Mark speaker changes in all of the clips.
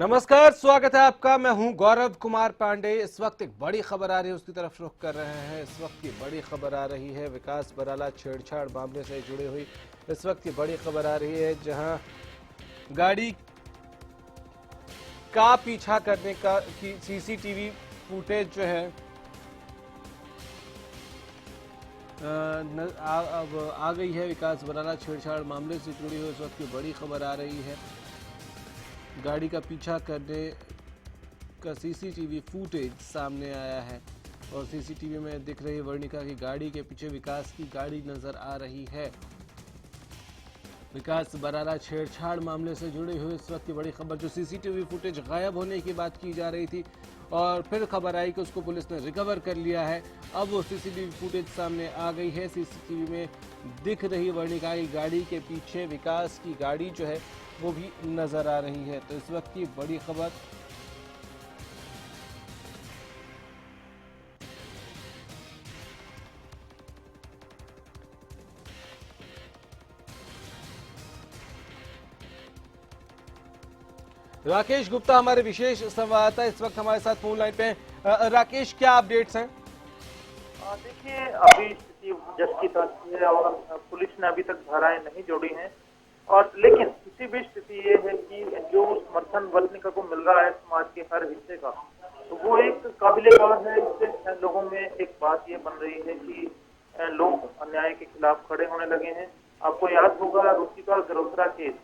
Speaker 1: नमस्कार, स्वागत है आपका। मैं हूं गौरव कुमार पांडे। इस वक्त एक बड़ी खबर आ रही है, उसकी तरफ रुख कर रहे हैं। इस वक्त की बड़ी खबर आ रही है विकास बराला छेड़छाड़ मामले से जुड़ी हुई। इस वक्त की बड़ी खबर आ रही है जहां गाड़ी का पीछा करने का की सीसीटीवी फुटेज जो है अब आ गई है। विकास बराला छेड़छाड़ मामले से जुड़ी हुई इस वक्त की बड़ी खबर आ रही है। गाड़ी का पीछा करने का सीसीटीवी फुटेज सामने आया है और सीसीटीवी में दिख रही वर्णिका की गाड़ी के पीछे विकास की गाड़ी नजर आ रही है। विकास बराला छेड़छाड़ मामले से जुड़ी हुई इस वक्त की बड़ी खबर, जो सीसीटीवी फुटेज गायब होने की बात की जा रही थी और फिर खबर आई कि उसको पुलिस ने रिकवर कर लिया है। अब वो सीसीटीवी फुटेज सामने आ गई है। सीसीटीवी में दिख रही वर्णिका की गाड़ी के पीछे विकास की गाड़ी जो है वो भी नजर आ रही है। तो इस वक्त की बड़ी खबर राकेश गुप्ता हमारे विशेष संवाददाता इस वक्त हमारे साथ फोन लाइन पे हैं। राकेश, क्या अपडेट्स हैं?
Speaker 2: देखिए, अभी स्थिति जस की तस है और पुलिस ने अभी तक धाराएं नहीं जोड़ी हैं। और लेकिन किसी भी स्थिति ये है कि जो समर्थन वर्णिका को मिल रहा है समाज के हर हिस्से का, तो वो एक काबिले गौर है। इससे लोगों में एक बात ये बन रही है कि लोग अन्याय के खिलाफ खड़े होने लगे हैं। आपको याद होगा रुचिका गिरोधरा केस,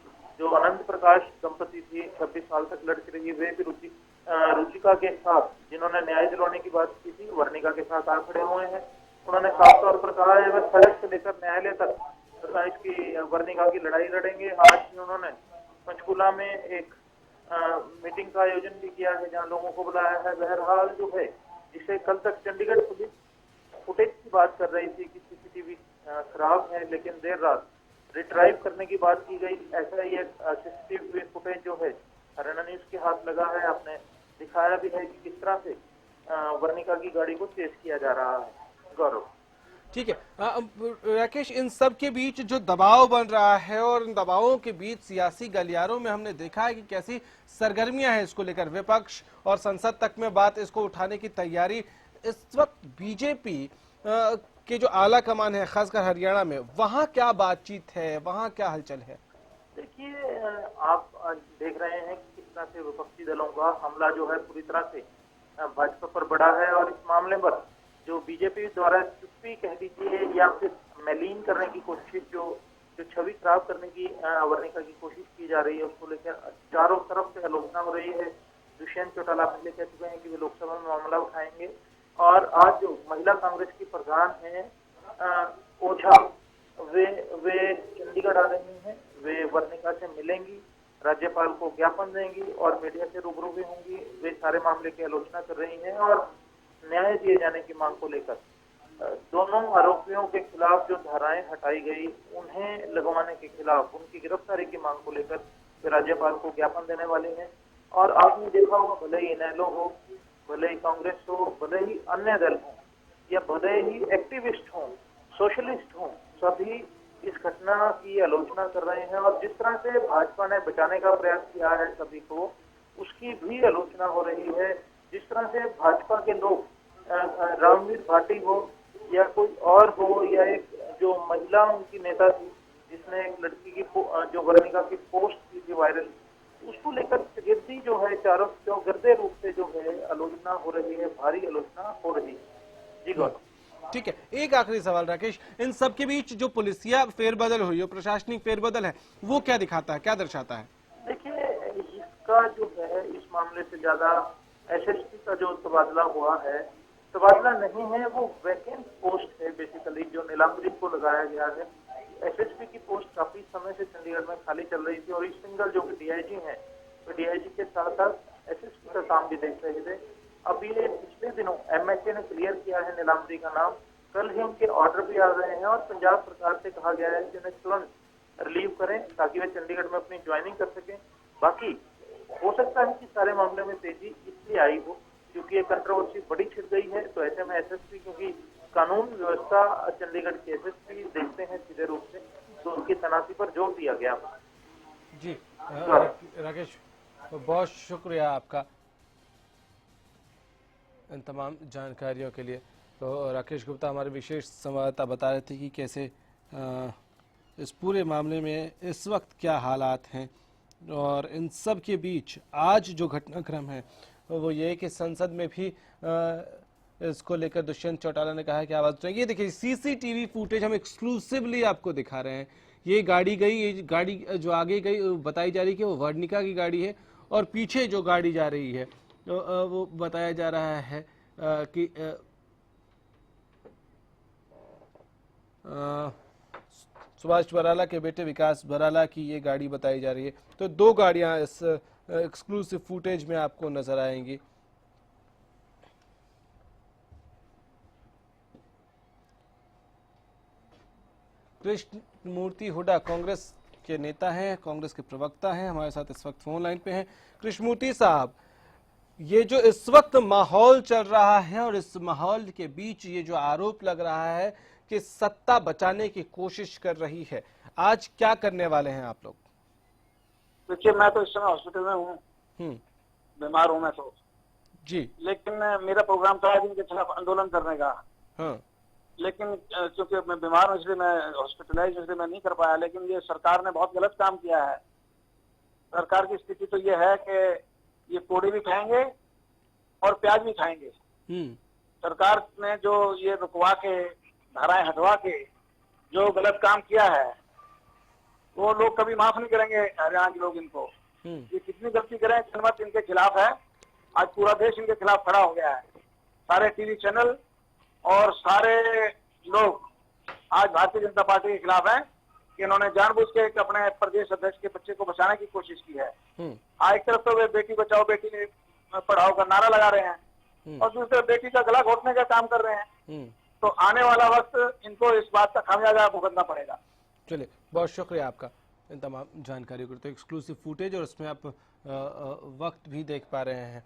Speaker 2: जो अनंत प्रकाश दंपति थी, 26 साल तक लड़की रही, वे भी रुचिका के साथ जिन्होंने न्याय दिलवाने की बात की थी, वर्णिका के साथ आ खड़े हुए हैं। उन्होंने साफ तौर पर कहा है वह सड़क से लेकर न्यायालय तक इसकी वर्णिका की लड़ाई लड़ेंगे। आज भी उन्होंने पंचकुला में एक मीटिंग का आयोजन भी किया है जहां लोगों को बुलाया है। बहरहाल जो है, जिसे कल तक चंडीगढ़ पुलिस फुटेज की बात कर रही थी कि सीसीटीवी खराब है, लेकिन देर रात रिट्राइव करने की बात की गई। ऐसा ही एक सीसीटीवी फुटेज जो है हरियाणा न्यूज के हाथ लगा है। आपने दिखाया भी है कि किस तरह से वर्णिका की गाड़ी को चेस किया जा रहा है। गौरव,
Speaker 1: ठीक है। राकेश, इन सब के बीच जो दबाव बन रहा है और इन दबावों के बीच सियासी गलियारों में हमने देखा है कि कैसी सरगर्मियां हैं इसको लेकर। विपक्ष और संसद तक में बात इसको उठाने की तैयारी। इस वक्त बीजेपी के जो आला कमान है, खासकर हरियाणा में, वहां क्या बातचीत है, वहां क्या हलचल है?
Speaker 2: देखिए, आप देख रहे हैं कि किस तरह से विपक्षी दलों का हमला जो है पूरी तरह से भाजपा पर बढ़ा है। और इस मामले पर जो बीजेपी द्वारा चुप्पी कह दीजिए या फिर मलिन करने की कोशिश, जो जो छवि खराब करने की वर्णिका की कोशिश की जा रही है, उसको लेकर चारों तरफ से आलोचना हो रही है। दुष्यंत चौटाला पहले कह चुके हैं कि वे लोकसभा में मामला उठाएंगे। और आज जो महिला कांग्रेस की प्रधान है ओझा, वे वे चंडीगढ़ आ रही हैं। वे वर्णिका से मिलेंगी, राज्यपाल को ज्ञापन देंगी और मीडिया से रूबरू भी होंगी। वे सारे मामले की आलोचना कर रही हैं और न्याय दिए जाने की मांग को लेकर दोनों आरोपियों के खिलाफ जो धाराएं हटाई गई, उन्हें लगवाने के खिलाफ, उनकी गिरफ्तारी की मांग को लेकर वे राज्यपाल को ज्ञापन देने वाले हैं। और आपने देखा होगा, भले ही इनेलो हो, भले ही कांग्रेस हो, भले ही अन्य दल हो या भले ही एक्टिविस्ट हों, सोशलिस्ट हों, सभी इस घटना की आलोचना कर रहे हैं। और जिस तरह से भाजपा ने बचाने का प्रयास किया है सभी को, उसकी भी आलोचना हो रही है। जिस तरह से भाजपा के लोग, रामवीर भाटी हो या कोई और हो, या एक जो महिला उनकी नेता थी जिसने एक लड़की की जो वर्णिका की पोस्ट की थी वायरल, उसको लेकर गिरदी जो है चारों चौगिरदे रूप से जो है आलोचना हो रही है, भारी आलोचना हो रही है। जी गौरव,
Speaker 1: ठीक है, एक आखिरी सवाल राकेश, इन सब के बीच जो पुलिसिया फेरबदल हुई है, प्रशासनिक फेरबदल है, वो क्या दिखाता है, क्या दर्शाता है?
Speaker 2: देखिए, इसका जो है इस मामले से ज्यादा एसएसपी का जो तबादला हुआ है, तबादला नहीं है, वो वैकेंट पोस्ट है बेसिकली, जो नीलांबरी को लगाया गया है। एसएसपी की पोस्ट काफी समय से चंडीगढ़ में खाली चल रही थी और इस सिंगल जो डीआईजी है, तो डीआईजी के साथ साथ एसएसपी का काम भी देख रहे थे। अब ये पिछले दिनों एमएचए ने क्लियर किया है नीलांबरी का नाम। कल ही उनके ऑर्डर भी आ गए हैं और पंजाब सरकार से कहा गया है कि उन्हें तुरंत रिलीव करें ताकि वे चंडीगढ़ में अपनी ज्वाइनिंग कर सकें। बाकी हो सकता है कि सारे मामले में तेजी इसलिए आई हो क्योंकि ये कंट्रोवर्सी बड़ी छिड़ गई है। तो ऐसे में एसएसपी, क्योंकि कानून व्यवस्था चंडीगढ़ के एसएसपी देखते हैं सीधे रूप से, तो उनकी तैनाती पर जोर दिया गया।
Speaker 1: जी, राकेश, तो बहुत शुक्रिया आपका इन तमाम जानकारियों के लिए। तो राकेश गुप्ता हमारे विशेष संवाददाता बता रहे थे कि कैसे इस पूरे मामले में इस वक्त क्या हालात हैं, और इन सब के बीच आज जो घटनाक्रम है वो ये है कि संसद में भी इसको लेकर दुष्यंत चौटाला ने कहा है कि आवाज़ उठाएंगे। ये देखिए सीसीटीवी फुटेज हम एक्सक्लूसिवली आपको दिखा रहे हैं। ये गाड़ी गई, ये गाड़ी जो आगे गई बताई जा रही है कि वो वर्णिका की गाड़ी है, और पीछे जो गाड़ी जा रही है तो वो बताया जा रहा है कि सुभाष बराला के बेटे विकास बराला की ये गाड़ी बताई जा रही है। तो दो गाड़ियां इस एक्सक्लूसिव फुटेज में आपको नजर आएंगी। कृष्ण मूर्ति हुड्डा कांग्रेस के नेता हैं, कांग्रेस के प्रवक्ता हैं, हमारे साथ इस वक्त फोन लाइन पे हैं। कृष्ण मूर्ति साहब, ये जो इस वक्त माहौल चल रहा है और इस माहौल के बीच ये जो आरोप लग रहा है कि सत्ता बचाने की कोशिश कर रही है, आज क्या करने वाले हैं आप लोग?
Speaker 3: देखिए, मैं तो इस समय हॉस्पिटल में हूँ, बीमार हूँ मैं तो
Speaker 1: जी,
Speaker 3: लेकिन मेरा प्रोग्राम था इनके खिलाफ आंदोलन करने का।
Speaker 1: हाँ,
Speaker 3: लेकिन क्योंकि मैं बीमार हूँ इसलिए मैं हॉस्पिटलाइज, इसलिए मैं नहीं कर पाया। लेकिन ये सरकार ने बहुत गलत काम किया है। सरकार की स्थिति तो ये है कि ये कोड़ी भी खाएंगे और प्याज भी खाएंगे। सरकार ने जो ये रुकवा के, धाराएं हटवा के जो गलत काम किया है, वो लोग कभी माफ नहीं करेंगे। हरियाणा के लोग इनको, ये कितनी गलती करें, जनमत इनके खिलाफ है। आज पूरा देश इनके खिलाफ खड़ा हो गया है। सारे टीवी चैनल और सारे लोग आज भारतीय जनता पार्टी के खिलाफ हैं कि इन्होंने जानबूझ के अपने प्रदेश अध्यक्ष के बच्चे को बचाने की कोशिश की है। एक तरफ तो वे बेटी बचाओ बेटी पढ़ाओ का नारा लगा रहे हैं और दूसरे बेटी का गला घोटने का काम कर रहे हैं। तो आने वाला वक्त इनको इस बात का खामियाजा भुगतना पड़ेगा।
Speaker 1: चलिए, बहुत शुक्रिया आपका इन तमाम जानकारियों के लिए। तो एक्सक्लूसिव फुटेज और उसमें आप वक्त भी देख पा रहे हैं।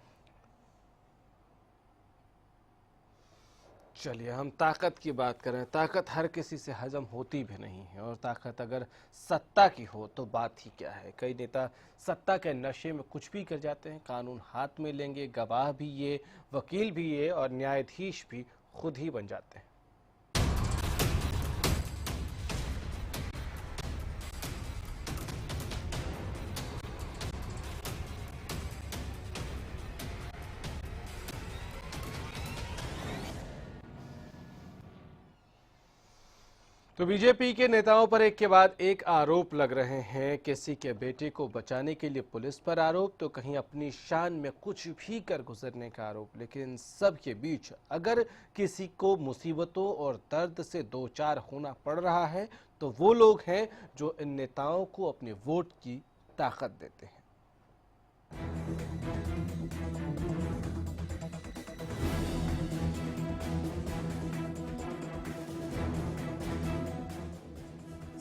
Speaker 1: चलिए, हम ताकत की बात करें। ताकत हर किसी से हजम होती भी नहीं है, और ताकत अगर सत्ता की हो तो बात ही क्या है। कई नेता सत्ता के नशे में कुछ भी कर जाते हैं, कानून हाथ में लेंगे, गवाह भी ये, वकील भी ये, और न्यायाधीश भी खुद ही बन जाते हैं। तो बीजेपी के नेताओं पर एक के बाद एक आरोप लग रहे हैं। किसी के बेटे को बचाने के लिए पुलिस पर आरोप, तो कहीं अपनी शान में कुछ भी कर गुजरने का आरोप। लेकिन सब के बीच अगर किसी को मुसीबतों और दर्द से दो चार होना पड़ रहा है तो वो लोग हैं जो इन नेताओं को अपने वोट की ताकत देते हैं।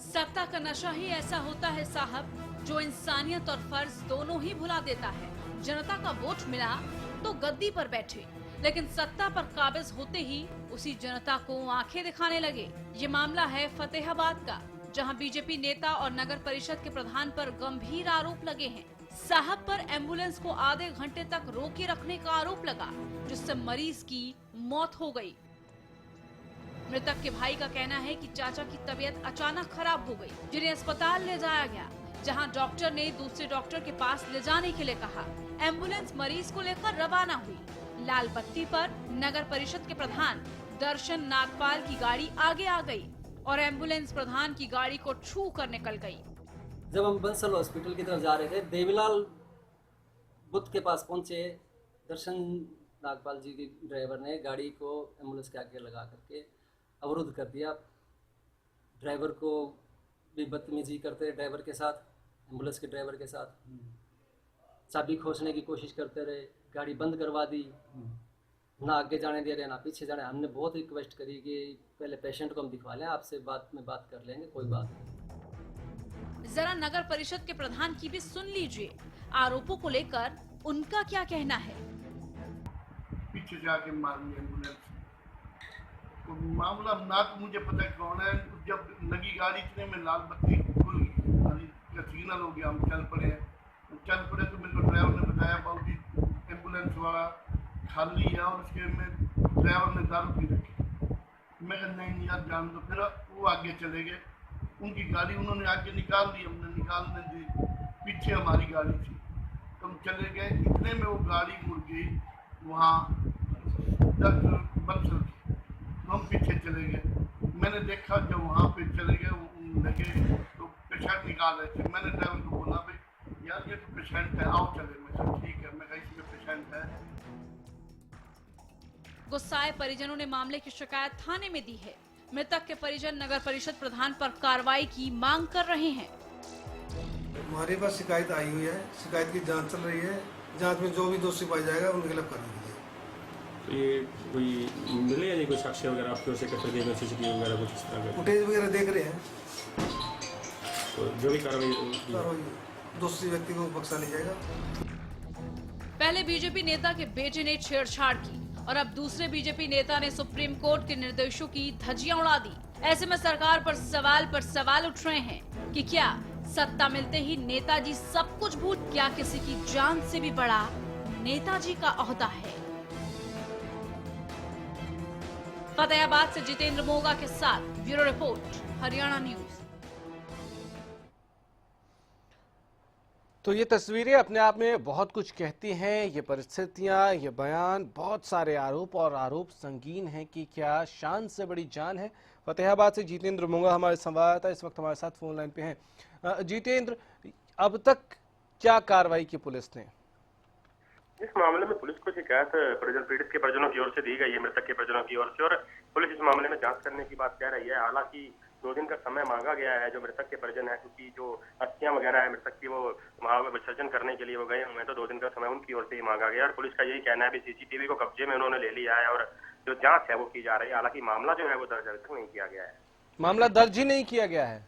Speaker 4: सत्ता का नशा ही ऐसा होता है साहब, जो इंसानियत और फर्ज दोनों ही भुला देता है। जनता का वोट मिला तो गद्दी पर बैठे, लेकिन सत्ता पर काबिज होते ही उसी जनता को आंखें दिखाने लगे। ये मामला है फतेहाबाद का, जहां बीजेपी नेता और नगर परिषद के प्रधान पर गंभीर आरोप लगे हैं। साहब पर एम्बुलेंस को आधे घंटे तक रोके रखने का आरोप लगा, जिससे मरीज की मौत हो गई। मृतक के भाई का कहना है कि चाचा की तबीयत अचानक खराब हो गई, जिन्हें अस्पताल ले जाया गया, जहां डॉक्टर ने दूसरे डॉक्टर के पास ले जाने के लिए कहा। एम्बुलेंस मरीज को लेकर रवाना हुई। लाल बत्ती पर नगर परिषद के प्रधान दर्शन नागपाल की गाड़ी आगे आ गई और एम्बुलेंस प्रधान की गाड़ी को छू कर निकल गई।
Speaker 5: जब हम बंसल हॉस्पिटल की तरफ जा रहे थे, देवीलाल बुद्ध के पास पहुंचे, दर्शन नागपाल जी के ड्राइवर ने गाड़ी को एम्बुलेंस के आगे लगा करके अवरुद्ध कर दिया। ड्राइवर को भी बदतमीजी करते, ड्राइवर के साथ, एम्बुलेंस के ड्राइवर के साथ चाबी खोसने की कोशिश करते रहे, गाड़ी बंद करवा दी, ना आगे जाने दे रहे ना पीछे जाने। हमने बहुत रिक्वेस्ट करी कि पहले पेशेंट को हम दिखवा लें, आपसे बाद में बात कर लेंगे, कोई बात नहीं।
Speaker 4: जरा नगर परिषद के प्रधान की भी सुन लीजिए। आरोपों को लेकर उनका क्या कहना है।
Speaker 6: पीछे जाके मारी एम्बुलेंस, तो मामला ना तो मुझे पता कौन है। जब लगी गाड़ी इतने में लाल बत्ती खुल गई, सिग्नल हो गया, हम चल पड़े। चल पड़े तो मेरे को ड्राइवर ने बताया बाबू जी एम्बुलेंस वाला खाली है और उसके में ड्राइवर ने दारू पी रखी। मैं कहा नहीं यार जान दो। फिर वो आगे चले गए, उनकी गाड़ी उन्होंने आगे निकाल दी, हमने निकालने दी, पीछे हमारी गाड़ी थी तो हम चले गए। इतने में वो गाड़ी मुड़ गई वहाँ बंसल की, तो हम पीछे चले गए। मैंने देखा जब वहाँ पे चले गए लगे तो पेशेंट निकाल रहे थे। मैंने ड्राइवर को बोला भाई यार ये तो पेशेंट है, आओ चले। मैं कहा ठीक है। मैं कहा इसमें पेशेंट है।
Speaker 4: गुस्साए परिजनों ने मामले की शिकायत थाने में दी है। मृतक के परिजन नगर परिषद प्रधान पर कार्रवाई की मांग कर रहे हैं।
Speaker 7: हमारे पास शिकायत आई हुई है, शिकायत की जांच चल रही है। जांच में जो भी दोषी पाया जाएगा उनके खिलाफ कार्रवाई की जाएगी।
Speaker 8: तो ये कोई मिले या नहीं कोई साक्ष्य वगैरह आपकी ओर से करते देना, CCTV वगैरह कुछ इस तरह का?
Speaker 7: फुटेज वगैरह देख रहे हैं,
Speaker 8: तो जो भी कार्रवाई
Speaker 7: दोषी व्यक्ति को बख्शा नहीं जाएगा।
Speaker 4: पहले बीजेपी नेता के बेटे ने छेड़छाड़ की और अब दूसरे बीजेपी नेता ने सुप्रीम कोर्ट के निर्देशों की धज्जियां उड़ा दी। ऐसे में सरकार पर सवाल उठ रहे हैं कि क्या सत्ता मिलते ही नेताजी सब कुछ भूल, क्या किसी की जान से भी बड़ा नेताजी का ओहदा है। फतेहाबाद से जितेंद्र मोगा के साथ ब्यूरो रिपोर्ट, हरियाणा न्यूज।
Speaker 1: तो ये तस्वीरें अपने आप में बहुत कुछ कहती हैं। ये परिस्थितियां, ये बयान, बहुत सारे आरोप और आरोप संगीन हैं कि क्या शान से बड़ी जान है। फतेहाबाद से जितेंद्र मोगा हमारे संवाददाता इस वक्त हमारे साथ फोन लाइन पे हैं। जितेंद्र, अब तक क्या कार्रवाई की पुलिस ने?
Speaker 9: इस मामले में पुलिस को शिकायत पीड़ित के परिजनों की ओर से दी गई है, मृतक के परिजनों की ओर से, और पुलिस इस मामले में जांच करने की बात कह रही है। हालांकि 2 दिन का समय मांगा गया है जो मृतक के परिजन है, क्योंकि जो अस्थियां वगैरह है मृतक की वो वहां विसर्जन करने के लिए वो गए हुए हैं, तो 2 दिन का समय उनकी ओर से ही मांगा गया। और पुलिस का यही कहना है कि CCTV को कब्जे में उन्होंने ले लिया है और जो जांच है वो की जा रही है। हालांकि मामला जो है वो दर्ज अभी तक नहीं किया गया है।
Speaker 1: मामला दर्ज ही नहीं किया गया है?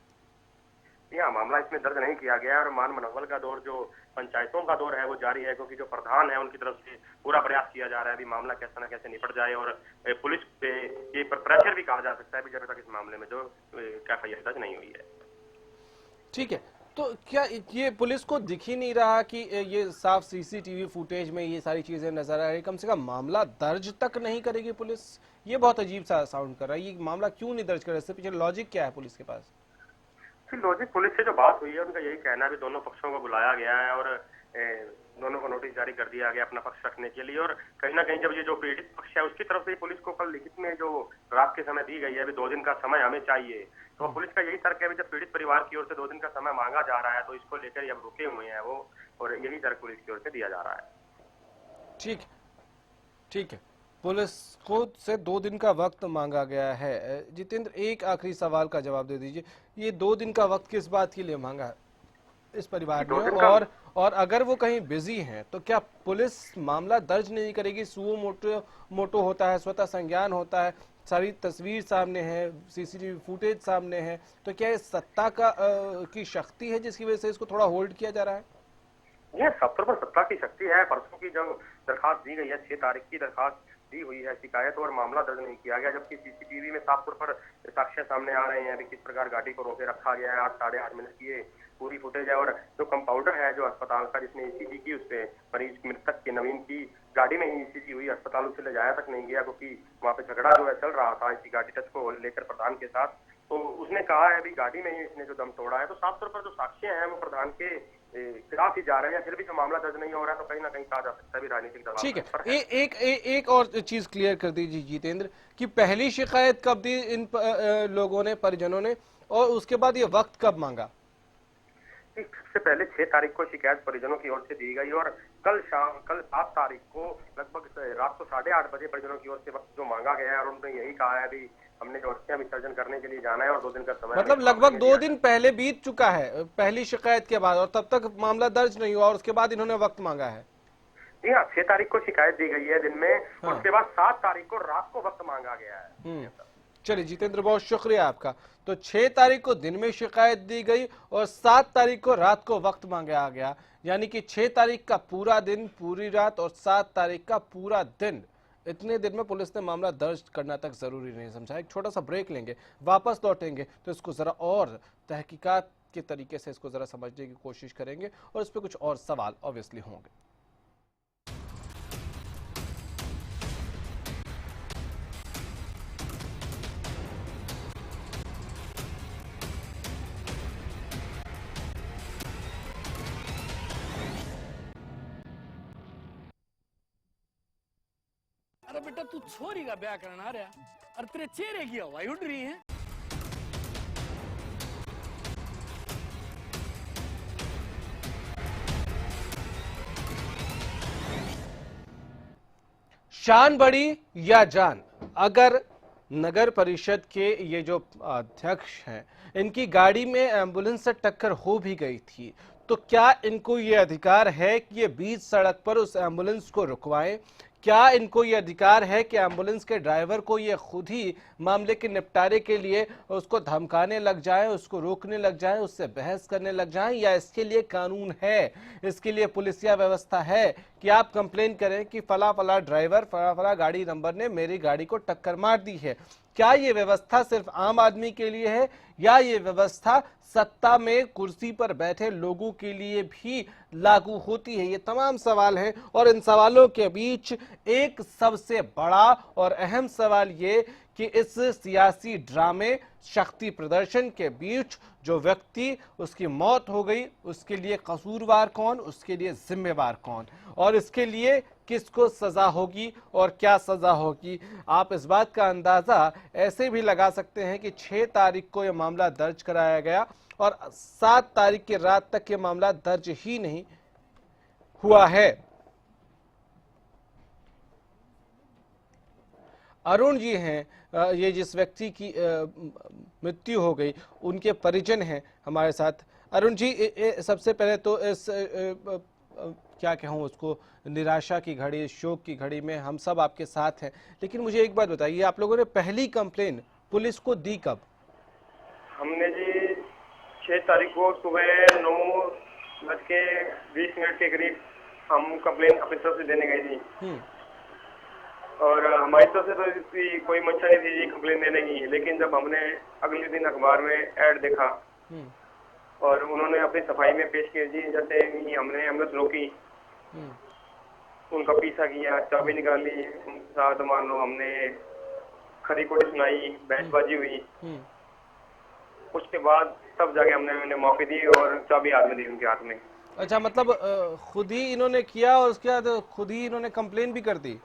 Speaker 9: यहाँ मामला इसमें दर्ज नहीं किया गया है और मान मनोबल का दौर, जो पंचायतों का दौर है वो जारी है, क्योंकि जो प्रधान है उनकी तरफ से पूरा प्रयास किया जा रहा है अभी मामला कैसे न कैसे निपट जाए। और पुलिस पे ये प्रेशर भी कहा जा सकता है जब तक इस मामले में जो FIR दर्ज नहीं हुई है।
Speaker 1: ठीक है, तो क्या ये पुलिस को दिख ही नहीं रहा कि ये साफ CCTV फुटेज में ये सारी चीजें नजर आ रही, कम से कम मामला दर्ज तक नहीं करेगी पुलिस? ये बहुत अजीब सा साउंड कर रहा है। ये मामला क्यों नहीं दर्ज कर रहा है? इससे पीछे लॉजिक क्या है पुलिस के पास?
Speaker 9: लॉजिक पुलिस से जो बात हुई है उनका यही कहना है कि दोनों पक्षों को बुलाया गया है और दोनों को नोटिस जारी कर दिया गया अपना पक्ष रखने के लिए। और कहीं ना कहीं जब ये जो पीड़ित पक्ष है उसकी तरफ से पुलिस को कल लिखित में जो रात के समय दी गई है, अभी 2 दिन का समय हमें चाहिए, तो पुलिस का यही तर्क है जब पीड़ित परिवार की ओर से 2 दिन का समय मांगा जा रहा है तो इसको लेकर अब रुके हुए हैं वो, और यही तर्क पुलिस की ओर से दिया जा रहा है।
Speaker 1: ठीक है, पुलिस को से 2 दिन का वक्त मांगा गया है। जितेंद्र, एक आखिरी सवाल का जवाब दे दीजिए, ये 2 दिन का वक्त किस बात के लिए मांगा है इस परिवार ने? और अगर वो कहीं बिजी हैं तो क्या पुलिस मामला दर्ज नहीं करेगी? सुओ मोटो होता है, स्वतः संज्ञान होता है, सारी तस्वीर सामने है, CCTV फुटेज सामने है, तो क्या ये सत्ता की शक्ति है जिसकी वजह से इसको थोड़ा होल्ड किया जा रहा है?
Speaker 9: ये सब पर सत्ता की शक्ति है। परसों की जब दरखास्त दी गई है, 6 तारीख की दरखास्त दी हुई है शिकायत, और मामला दर्ज नहीं किया गया, जबकि CCTV में साफ तौर पर साक्ष्य सामने आ रहे हैं अभी किस प्रकार गाड़ी को रोके रखा गया है। 8 साढ़े 8 मिनट की ये पूरी फुटेज है। और जो कंपाउंडर है जो अस्पताल का, जिसने ECG की, उससे मरीज मृतक के नवीन की गाड़ी में ही ECG हुई, अस्पताल उसे ले जाया तक नहीं गया क्योंकि वहाँ पे झगड़ा जो है चल रहा था इसी गाड़ी टच को लेकर प्रधान के साथ। तो उसने कहा है अभी गाड़ी में ही इसने जो दम तोड़ा है। तो साफ तौर पर जो साक्ष्य हैं वो प्रधान के खिलाफ ही जा रहे हैं। फिर भी जो मामला दर्ज नहीं हो रहा है तो कहीं ना कहीं कहा जा सकता है भी राजनीतिक दबाव।
Speaker 1: ठीक है, एक और चीज क्लियर कर दीजिए जितेंद्र कि पहली शिकायत कब दी इन लोगों ने, परिजनों ने, और उसके बाद ये वक्त कब मांगा?
Speaker 9: सबसे पहले 6 तारीख को शिकायत परिजनों की ओर से दी गई और कल 7 तारीख को लगभग रात को 8:30 बजे परिजनों की ओर से वक्त जो मांगा गया है, और उन्होंने यही कहा है अभी हमने जो अस्थियां विसर्जन करने के लिए जाना है और 2 दिन का समय,
Speaker 1: मतलब लगभग 2 दिन पहले बीत चुका है पहली शिकायत के बाद, और तब तक मामला दर्ज नहीं हुआ और उसके बाद इन्होंने वक्त मांगा है।
Speaker 9: जी हाँ, 6 तारीख को शिकायत दी गई है दिन में, हाँ। उसके बाद 7 तारीख को रात को वक्त मांगा गया है।
Speaker 1: चलिए जितेंद्र, बहुत शुक्रिया आपका। तो 6 तारीख को दिन में शिकायत दी गई और 7 तारीख को रात को वक्त मांगा गया, यानी कि 6 तारीख का पूरा दिन, पूरी रात, और 7 तारीख का पूरा दिन। इतने दिन में पुलिस ने मामला दर्ज करना तक जरूरी नहीं समझा। एक छोटा सा ब्रेक लेंगे, वापस लौटेंगे तो इसको जरा और तहकीकात के तरीके से इसको जरा समझने की कोशिश करेंगे और इस पर कुछ और सवाल ऑब्वियसली होंगे।
Speaker 10: अरे बेटा तू छोरी का ब्याह करना आ रहा और तेरे चेहरे की हवाई उड़ रही है।
Speaker 1: शान बड़ी या जान, अगर नगर परिषद के ये जो अध्यक्ष हैं इनकी गाड़ी में एम्बुलेंस से टक्कर हो भी गई थी तो क्या इनको ये अधिकार है कि ये बीच सड़क पर उस एम्बुलेंस को रुकवाएं? क्या इनको ये अधिकार है कि एम्बुलेंस के ड्राइवर को ये खुद ही मामले के निपटारे के लिए उसको धमकाने लग जाएं, उसको रोकने लग जाएं, उससे बहस करने लग जाएं? या इसके लिए कानून है, इसके लिए पुलिसिया व्यवस्था है कि आप कंप्लेन करें कि फला फला ड्राइवर फला फला गाड़ी नंबर ने मेरी गाड़ी को टक्कर मार दी है? क्या ये व्यवस्था सिर्फ आम आदमी के लिए है या ये व्यवस्था सत्ता में कुर्सी पर बैठे लोगों के लिए भी लागू होती है? ये तमाम सवाल हैं और इन सवालों के बीच एक सबसे बड़ा और अहम सवाल ये कि इस सियासी ड्रामे शक्ति प्रदर्शन के बीच जो व्यक्ति उसकी मौत हो गई उसके लिए कसूरवार कौन, उसके लिए जिम्मेवार कौन और इसके लिए किसको सजा होगी और क्या सजा होगी? आप इस बात का अंदाजा ऐसे भी लगा सकते हैं कि 6 तारीख को यह मामला दर्ज कराया गया और 7 तारीख की रात तक ये मामला दर्ज ही नहीं हुआ है। अरुण जी हैं, ये जिस व्यक्ति की मृत्यु हो गई उनके परिजन हैं हमारे साथ। अरुण जी, सबसे पहले तो इस क्या कहूँ उसको, निराशा की घड़ी, शोक की घड़ी में हम सब आपके साथ हैं, लेकिन मुझे एक बात बताइए, आप लोगों ने पहली कंप्लेन पुलिस को दी कब?
Speaker 9: हमने जी 6 तारीख को सुबह 9:20 के करीब हम कंप्लेन अपनी तरफ से देने गए थी और हमारी तरफ से तो इसकी कोई मंशा नहीं थी जी कंप्लेन देने की। लेकिन जब हमने अगले दिन अखबार में ऐड देखा और उन्होंने अपनी सफाई में पेश किया जी, जैसे ही हमने एम्बुलेंस रोकी, उनका पीछा किया, चाबी निकाली, उनके साथ मान लो हमने खरी खोटी सुनाई, बहसबाजी हुई, उसके बाद तब जाके हमने उन्हें मौके दी और चाबी हाथ में दी उनके हाथ में।
Speaker 1: अच्छा, मतलब खुद ही इन्होंने किया और उसके बाद खुद ही इन्होंने कंप्लेन भी कर दी?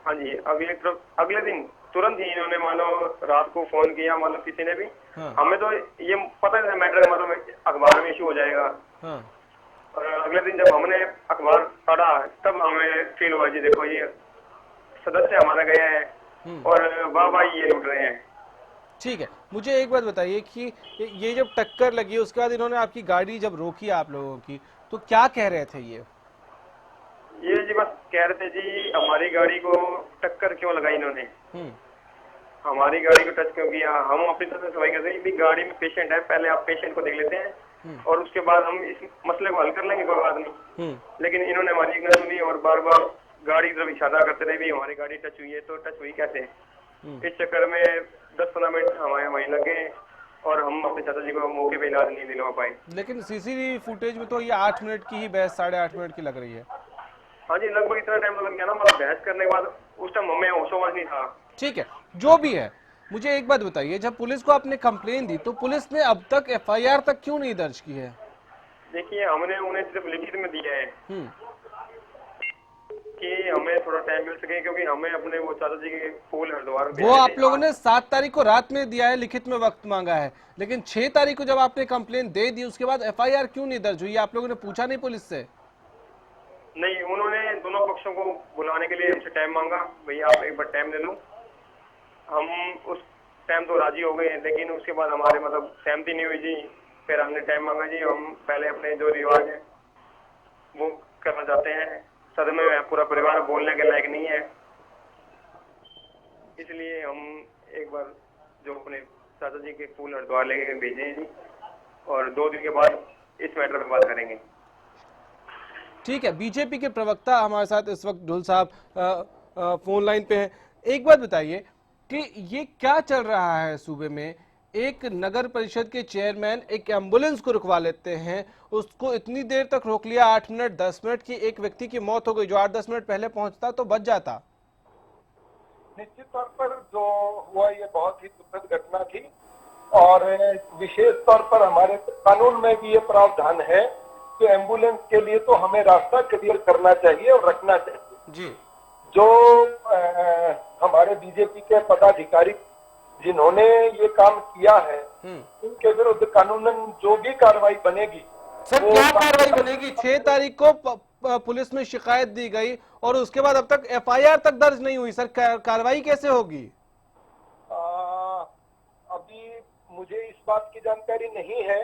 Speaker 9: हाँ जी, अगले दिन तुरंत ही इन्होंने मानो रात को फोन किया, मतलब किसी ने भी। हाँ। हमें तो ये पता नहीं था मैटर मतलब अखबार में इशू हो जाएगा। हाँ। और अगले दिन जब हमने अखबार पढ़ा तब हमें फील हुआ जी देखो ये सदस्य हमारा गया है और वाह वाह ये लूट रहे हैं।
Speaker 1: ठीक है, मुझे एक बात बताइए कि ये जब टक्कर लगी उसके बाद इन्होंने आपकी गाड़ी जब रोकी आप लोगों की तो क्या कह रहे थे?
Speaker 9: ये जी बस कह रहे थे जी हमारी गाड़ी को टक्कर क्यों लगाई इन्होंने, हमारी गाड़ी को टच क्यों किया। हम अपनी तरफ से सफाई करते हैं, गाड़ी में पेशेंट है, पहले आप पेशेंट को देख लेते हैं और उसके बाद हम इस मसले को हल कर लेंगे, कोई बात नहीं। लेकिन इन्होंने हमारी इग्नोर सुनी और बार बार गाड़ी की तरफ इशारा करते रहे भी हमारी गाड़ी टच हुई है, तो टच हुई कैसे। इस चक्कर में 10-15 मिनट हमारे वहीं लगे और हम अपने चाचा जी को मौके पे इलाज नहीं दिलवा पाए।
Speaker 1: लेकिन सीसीटीवी फुटेज में तो ये 8 मिनट की ही बहस 8.5 मिनट की लग रही है।
Speaker 9: हाँ जी, लगभग इतना टाइम लग गया ना, मतलब बहस करने के बाद उस टाइम हमें होशोवास नहीं था।
Speaker 1: ठीक है, जो भी है, मुझे एक बात बताइए, जब पुलिस को आपने कंप्लेन दी तो पुलिस ने अब तक एफआईआर तक क्यों नहीं दर्ज की है?
Speaker 9: देखिए, हमने उन्हें सिर्फ लिखित में दिया है कि हमें थोड़ा टाइम मिल सके, क्योंकि हमें अपने वो चाचा जी के फूल हरिद्वार
Speaker 1: वो आप लोगों ने 7 तारीख को रात में दिया है, लिखित में वक्त मांगा है, लेकिन 6 तारीख को जब आपने कंप्लेन दे दी उसके बाद एफआईआर क्यों नहीं दर्ज हुई? आप लोगों ने पूछा नहीं पुलिस से?
Speaker 9: नहीं, उन्होंने दोनों पक्षों को बुलाने के लिए हमसे टाइम मांगा, भैया आप एक बार टाइम दे लो। हम उस टाइम तो राजी हो गए, लेकिन उसके बाद हमारे मतलब सहमति नहीं हुई जी। फिर हमने टाइम मांगा जी, हम पहले अपने जो रिवाज है वो करना चाहते हैं। सदन में पूरा परिवार बोलने के लायक नहीं है, इसलिए हम एक बार जो अपने चाचा जी के फूल हरिद्वार लेके भेजे जी और 2 दिन के बाद इस मैटर पर बात करेंगे।
Speaker 1: ठीक है, बीजेपी के प्रवक्ता हमारे साथ इस वक्त ढुल साहब फोन लाइन पे हैं। एक बात बताइए कि ये क्या चल रहा है सूबे में एक नगर परिषद के चेयरमैन एक एम्बुलेंस को रुकवा लेते हैं, उसको इतनी देर तक रोक लिया, 8 मिनट 10 मिनट की, एक व्यक्ति की मौत हो गई। जो 8-10 मिनट पहले पहुंचता तो बच जाता।
Speaker 11: निश्चित तौर पर जो हुआ ये बहुत ही दुखद घटना थी और विशेष तौर पर हमारे कानून में भी ये प्रावधान है कि एम्बुलेंस के लिए तो हमें रास्ता क्लियर करना चाहिए और रखना चाहिए
Speaker 1: जी।
Speaker 11: जो हमारे बीजेपी के पदाधिकारी जिन्होंने ये काम किया है उनके विरुद्ध कानूनन जो भी कार्रवाई बनेगी।
Speaker 1: सर क्या कार्रवाई बनेगी? 6 तारीख को पुलिस में शिकायत दी गई और उसके बाद अब तक एफआईआर तक दर्ज नहीं हुई। सर कार्रवाई कैसे होगी?
Speaker 11: अभी मुझे इस बात की जानकारी नहीं है।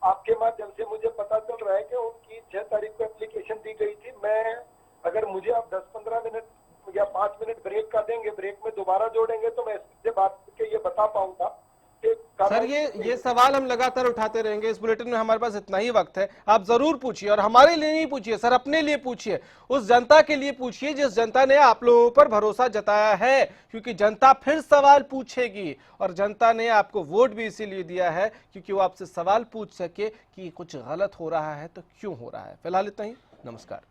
Speaker 11: आपके माध्यम से मुझे पता चल रहा है कि उनकी 6 तारीख को एप्लीकेशन दी गई थी। मैं अगर मुझे आप 10-15 मिनट या 5 मिनट ब्रेक का देंगे, ब्रेक में दोबारा जोड़ेंगे तो मैं इससे बात करके ये बता पाऊंगा।
Speaker 1: सर ये सवाल हम लगातार उठाते रहेंगे। इस बुलेटिन में हमारे पास इतना ही वक्त है। आप जरूर पूछिए और हमारे लिए नहीं पूछिए सर, अपने लिए पूछिए, उस जनता के लिए पूछिए जिस जनता ने आप लोगों पर भरोसा जताया है, क्योंकि जनता फिर सवाल पूछेगी और जनता ने आपको वोट भी इसीलिए दिया है क्योंकि वो आपसे सवाल पूछ सके कि कुछ गलत हो रहा है तो क्यों हो रहा है। फिलहाल इतना ही, नमस्कार।